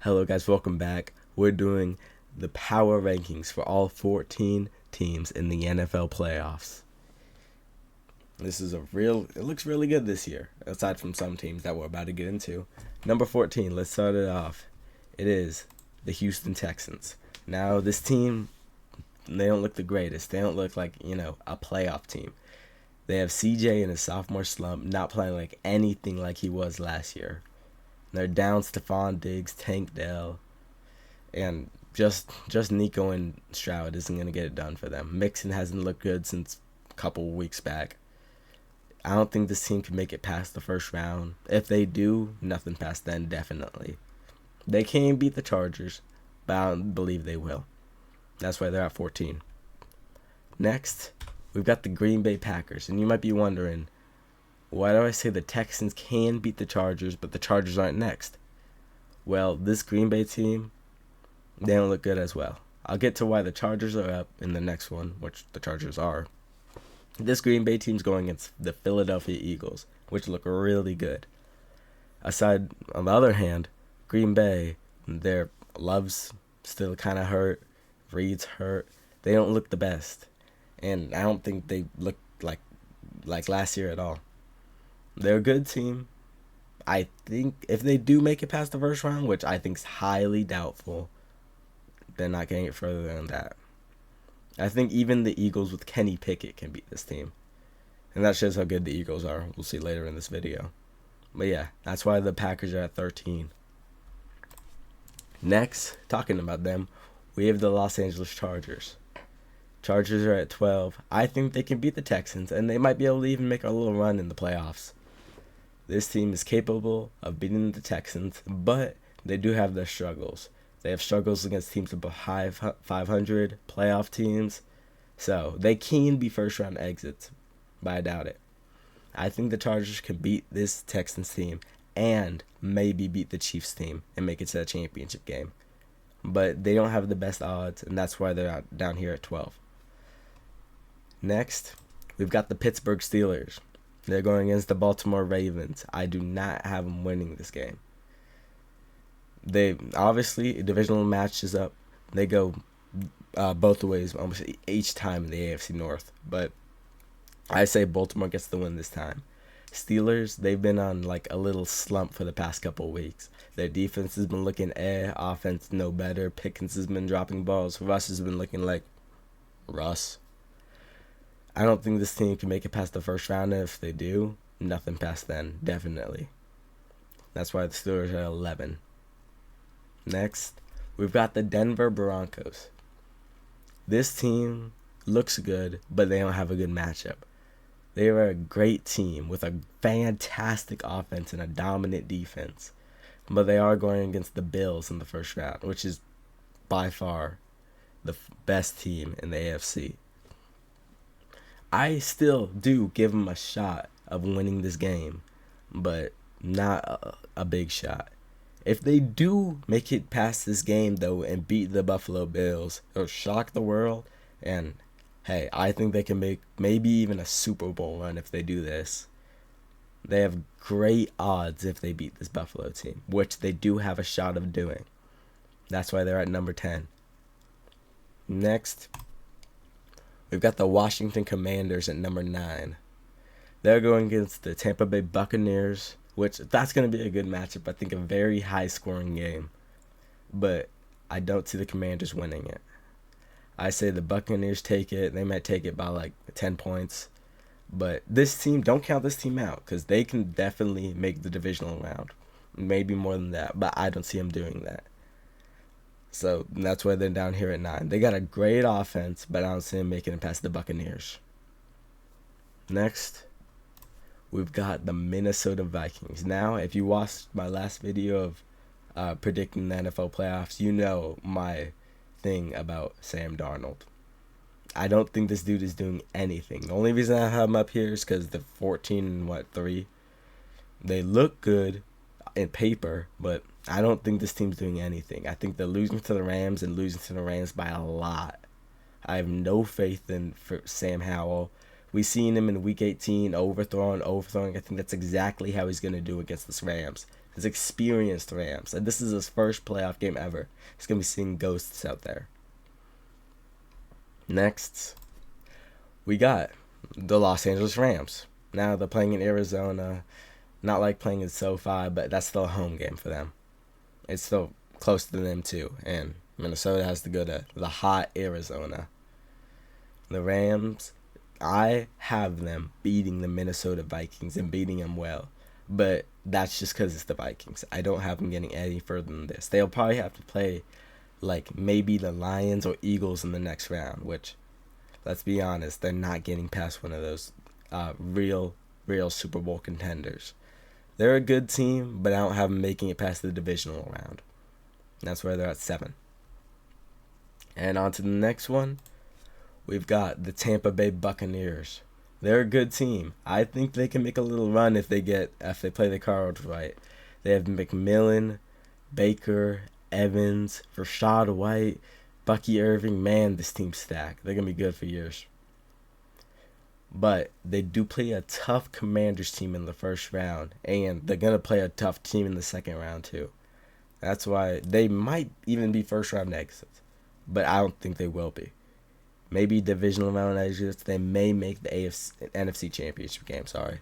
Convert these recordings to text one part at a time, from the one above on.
Hello guys, welcome back. We're doing the power rankings for all 14 teams in the NFL playoffs. It looks really good this year, aside from some teams that we're about to get into. Number 14, let's start it off. It is the Houston Texans. Now, this team, they don't look the greatest. They don't look like, a playoff team. They have CJ in his sophomore slump, not playing like anything like he was last year. They're down Stephon Diggs, Tank Dell, and just Nico and Stroud isn't going to get it done for them. Mixon hasn't looked good since a couple weeks back. I don't think this team can make it past the first round. If they do, nothing past then, definitely. They can beat the Chargers, but I don't believe they will. That's why they're at 14. Next, we've got the Green Bay Packers, and you might be wondering, why do I say the Texans can beat the Chargers, but the Chargers aren't next? Well, this Green Bay team, they don't look good as well. I'll get to why the Chargers are up in the next one, which the Chargers are. This Green Bay team's going against the Philadelphia Eagles, which look really good. On the other hand, Green Bay, their Love's still kind of hurt, Reed's hurt. They don't look the best, and I don't think they look like last year at all. They're a good team. I think if they do make it past the first round, which I think is highly doubtful, they're not getting it further than that. I think even the Eagles with Kenny Pickett can beat this team. And that shows how good the Eagles are. We'll see later in this video. But yeah, that's why the Packers are at 13. Next, talking about them, we have the Los Angeles Chargers. Chargers are at 12. I think they can beat the Texans, and they might be able to even make a little run in the playoffs. This team is capable of beating the Texans, but they do have their struggles. They have struggles against teams above 500, playoff teams. So they can be first-round exits, but I doubt it. I think the Chargers can beat this Texans team and maybe beat the Chiefs team and make it to a championship game. But they don't have the best odds, and that's why they're down here at 12. Next, we've got the Pittsburgh Steelers. They're going against the Baltimore Ravens. I do not have them winning this game. They obviously, a divisional match is up. They go both ways almost each time in the AFC North. But I say Baltimore gets the win this time. Steelers, they've been on like a little slump for the past couple of weeks. Their defense has been looking offense no better. Pickens has been dropping balls. Russ has been looking like Russ. I don't think this team can make it past the first round. And if they do, nothing past then, definitely. That's why the Steelers are at 11. Next, we've got the Denver Broncos. This team looks good, but they don't have a good matchup. They are a great team with a fantastic offense and a dominant defense. But they are going against the Bills in the first round, which is by far the best team in the AFC. I still do give them a shot of winning this game, but not a big shot. If they do make it past this game, though, and beat the Buffalo Bills, it'll shock the world. And, hey, I think they can make maybe even a Super Bowl run if they do this. They have great odds if they beat this Buffalo team, which they do have a shot of doing. That's why they're at number 10. Next, we've got the Washington Commanders at number 9. They're going against the Tampa Bay Buccaneers, which that's going to be a good matchup. I think a very high-scoring game. But I don't see the Commanders winning it. I say the Buccaneers take it. They might take it by like 10 points. But this team, don't count this team out because they can definitely make the divisional round. Maybe more than that, but I don't see them doing that. So that's why they're down here at 9. They got a great offense, but I don't see them making it past the Buccaneers. Next, we've got the Minnesota Vikings. Now, if you watched my last video of predicting the NFL playoffs, you know my thing about Sam Darnold. I don't think this dude is doing anything. The only reason I have him up here is because the 3. They look good in paper, but I don't think this team's doing anything. I think they're losing to the Rams and losing to the Rams by a lot. I have no faith in Sam Howell. We seen him in Week 18 overthrowing. I think that's exactly how he's going to do against the Rams. his experienced Rams. And this is his first playoff game ever. He's going to be seeing ghosts out there. Next, we got the Los Angeles Rams. Now they're playing in Arizona. Not like playing in SoFi, but that's still a home game for them. It's still close to them too. And Minnesota has to go to the hot Arizona. The Rams, I have them beating the Minnesota Vikings and beating them well. But that's just because it's the Vikings. I don't have them getting any further than this. They'll probably have to play like maybe the Lions or Eagles in the next round, which, let's be honest, they're not getting past one of those real Super Bowl contenders. They're a good team, but I don't have them making it past the divisional round. That's where they're at 7. And on to the next one, we've got the Tampa Bay Buccaneers. They're a good team. I think they can make a little run if they play the cards right. They have McMillan, Baker, Evans, Rashad White, Bucky Irving. Man, this team's stacked. They're going to be good for years. But they do play a tough Commanders team in the first round, and they're going to play a tough team in the second round too. That's why they might even be first round exits, but I don't think they will be. Maybe divisional round exits. They may make the NFC Championship game. Sorry,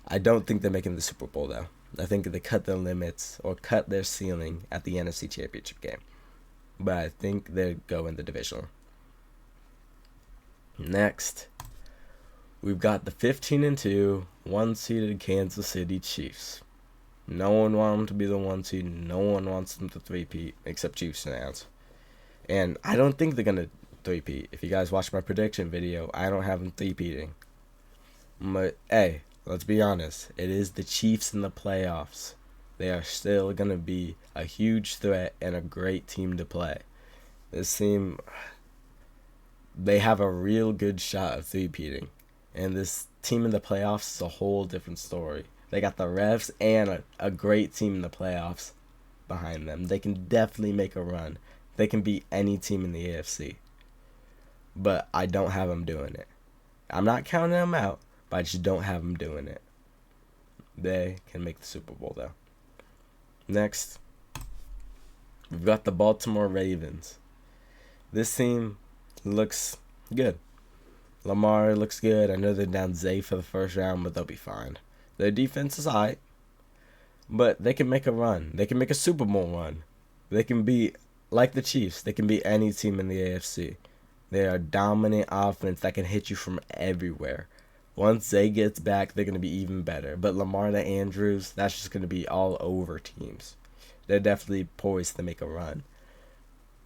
I don't think they're making the Super Bowl though. I think they cut their limits or cut their ceiling at the NFC Championship game, but I think they go in the divisional. Next, we've got the 15-2, 1-seeded Kansas City Chiefs. No one wants them to be the 1 seed. No one wants them to three-peat except Chiefs fans. And I don't think they're going to three-peat. If you guys watch my prediction video, I don't have them three-peating. But, hey, let's be honest. It is the Chiefs in the playoffs. They are still going to be a huge threat and a great team to play. This team, they have a real good shot of three-peating. And this team in the playoffs is a whole different story. They got the refs and a great team in the playoffs behind them. They can definitely make a run. They can beat any team in the AFC. But I don't have them doing it. I'm not counting them out, but I just don't have them doing it. They can make the Super Bowl, though. Next, we've got the Baltimore Ravens. This team looks good. Lamar looks good. I know they're down Zay for the first round, but they'll be fine. Their defense is alright, but they can make a run. They can make a Super Bowl run. They can be like the Chiefs. They can beat any team in the AFC. They are a dominant offense that can hit you from everywhere. Once Zay gets back, they're going to be even better. But Lamar and Andrews, that's just going to be all over teams. They're definitely poised to make a run.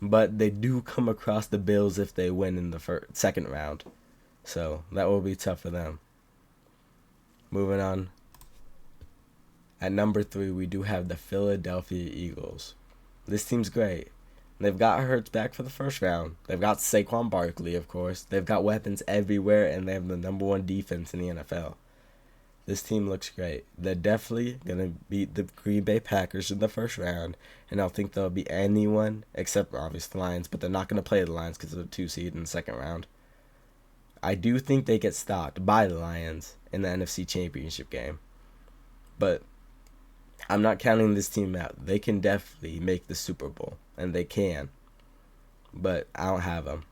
But they do come across the Bills if they win in the second round. So that will be tough for them. Moving on. At number 3, we do have the Philadelphia Eagles. This team's great. They've got Hurts back for the first round. They've got Saquon Barkley, of course. They've got weapons everywhere, and they have the number 1 defense in the NFL. This team looks great. They're definitely going to beat the Green Bay Packers in the first round, and I don't think they'll beat anyone except, obviously, the Lions, but they're not going to play the Lions because they're the 2 seed in the second round. I do think they get stopped by the Lions in the NFC Championship game. But I'm not counting this team out. They can definitely make the Super Bowl, and they can. But I don't have them.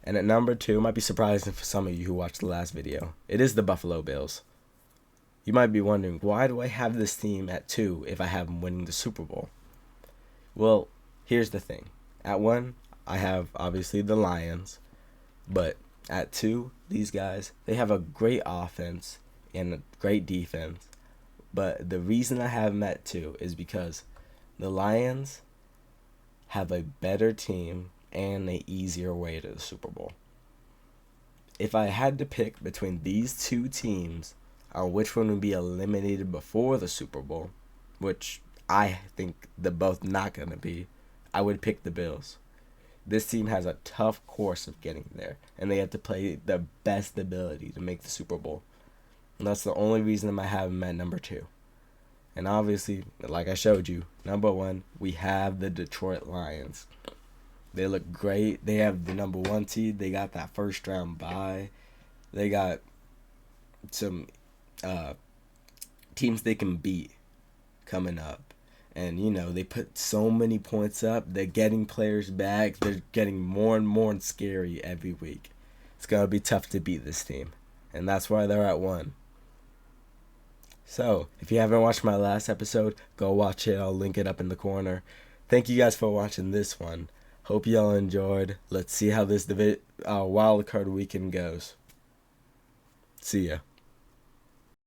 And at number 2, it might be surprising for some of you who watched the last video, it is the Buffalo Bills. You might be wondering, why do I have this team at 2 if I have them winning the Super Bowl? Well, here's the thing. At 1, I have, obviously, the Lions. But at 2, these guys, they have a great offense and a great defense. But the reason I have them at 2 is because the Lions have a better team and an easier way to the Super Bowl. If I had to pick between these 2 teams on which one would be eliminated before the Super Bowl, which I think they're both not going to be, I would pick the Bills. This team has a tough course of getting there, and they have to play their best ability to make the Super Bowl. And that's the only reason I have them at number 2. And obviously, like I showed you, number 1, we have the Detroit Lions. They look great. They have the number 1 seed. They got that first round bye. They got some teams they can beat. coming up. And, they put so many points up. They're getting players back. They're getting more and more scary every week. It's going to be tough to beat this team. And that's why they're at 1. So, if you haven't watched my last episode, go watch it. I'll link it up in the corner. Thank you guys for watching this one. Hope y'all enjoyed. Let's see how this wild card weekend goes. See ya.